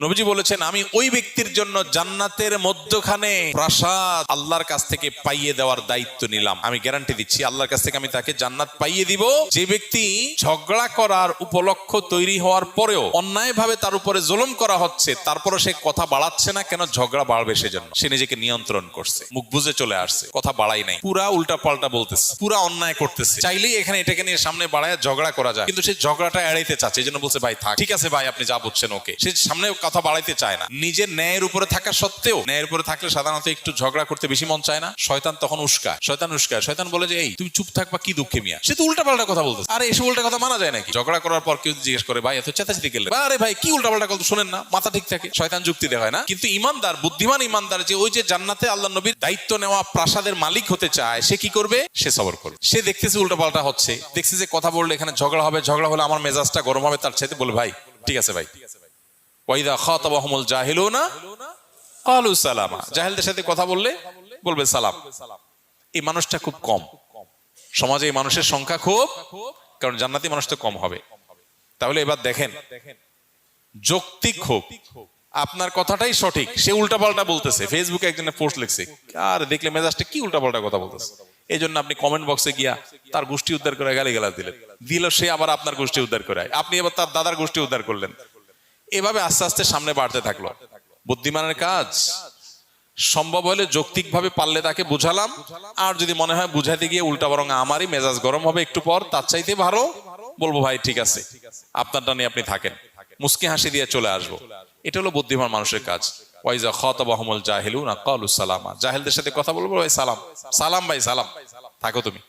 নবীজি বলেছেন, আমি ওই ব্যক্তির জন্য জান্নাতের মধ্যখানে প্রাসাদ আল্লাহর কাছ থেকে পাইয়ে দেওয়ার দায়িত্ব নিলাম। আমি গ্যারান্টি দিচ্ছি আল্লাহর কাছ থেকে আমি তাকে জান্নাত পাইয়ে দিব। যে ব্যক্তি ঝগড়া করার উপলক্ষ তৈরি হওয়ার পরেও অন্যায়ভাবে তার উপরে জুলুম করা হচ্ছে, তারপরে সে কথা বাড়াচ্ছে না কেন, ঝগড়া বাড়বে সেজন্য। সে নিজেকে নিয়ন্ত্রণ করছে, মুখ বুজে চলে আসছে, কথা বাড়াই নাই, পুরা উল্টা পাল্টা বলতেছে, পুরা অন্যায় করতেছে। চাইলেই এখানে এটাকে নিয়ে সামনে বাড়ায় ঝগড়া করা যায়, কিন্তু সে ঝগড়াটা এড়াইতে চাচ্ছে, এই জন্য বলছে ভাই থাক, ঠিক আছে ভাই আপনি যা বুঝছেন ওকে। সে সামনে কথা বাড়াইতে চায় না। নিজের ন্যায়ের উপরে থাকা সত্ত্বেও, ন্যায়ের উপরে থাকলে সাধারণত একটু ঝগড়া করতে বেশি মন চায় না। শয়তান তখন উস্কায়, শয়তান বলে যে এই তুমি চুপ থাকবা, কি দুঃখে মিয়া। সে তো উল্টা পাল্টা কথা বলতেছে। আরে এসব উল্টা কথা মানা যায় নাকি? ঝগড়া করার পর কেউ জিজ্ঞেস করে ভাই এত চেঁচাচেঁতি গেলে, আরে ভাই কি উল্টা পাল্টা কথা শোনেন না, মাথা ঠিক থাকে। শয়তান যুক্তি দেখায় না। কিন্তু ইমানদার, বুদ্ধিমান ইমানদার যে ওই যে জান্নাতে আল্লাহ নবীর দায়িত্ব নেওয়া প্রাসাদের মালিক হতে চায়, সে কি করবে? সে সবর করবে। সে দেখতেছে উল্টা পাল্টা হচ্ছে, দেখছে যে কথা বললে এখানে ঝগড়া হবে, ঝগড়া হলে আমার মেজাজটা গরম হবে, তার চাইতে বলে ভাই ঠিক আছে ভাই। ওয়াইদা খাতাবাহুমুল জাহিলুনা ক্বালু সালামা। জাহেলদের সাথে কথা বললে বলবে সালাম। এই মানুষটা খুব কম সমাজে, এই মানুষের সংখ্যা খুব, কারণ জান্নাতি মানুষ তো কম হবে। তাহলে এবার দেখেন, যৌক্তিক হোক, আপনার কথাটাই সঠিক, সে উল্টাপাল্টা বলতেছে, ফেসবুকে একজনের পোস্ট লিখছে, আর দেখলে মেজাজটা কি উল্টাপাল্টা কথা বলতেছে। এই জন্য আপনি কমেন্ট বক্সে গিয়া তার গোষ্ঠী উদ্ধার করে গালিগালাজ দিল, সে আবার আপনার গোষ্ঠী উদ্ধার করে, আপনি আবার তার দাদার গোষ্ঠী উদ্ধার করলেন। এভাবে আস্তে আস্তে সামনে বাড়তে থাকলো। বুদ্ধিমানের কাজ সম্ভব হলে যৌক্তিক ভাবে পারলে তাকে বুঝালাম, আর যদি মনে হয় বুঝাতে গিয়ে উল্টা বরং আমারই মেজাজ গরম হবে একটু পর, তার চাইতে ভালো বলবো ভাই ঠিক আছে আপনারটা নিয়ে আপনি থাকেন, মুস্কি হাসি দিয়ে চলে আসবো। এটা হলো বুদ্ধিমান মানুষের কাজ। ওয়াইজা খাতাবাহুমুল জাহিলুনা ক্বালু সালামা। জাহেলদের সাথে কথা বলবো ভাই সালাম, সালাম ভাই সালাম, থাকো তুমি,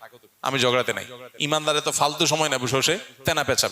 আমি ঝগড়াতে নাই। ইমানদারে তো ফালতু সময় না বসে বসে তেনা পেঁচাবে।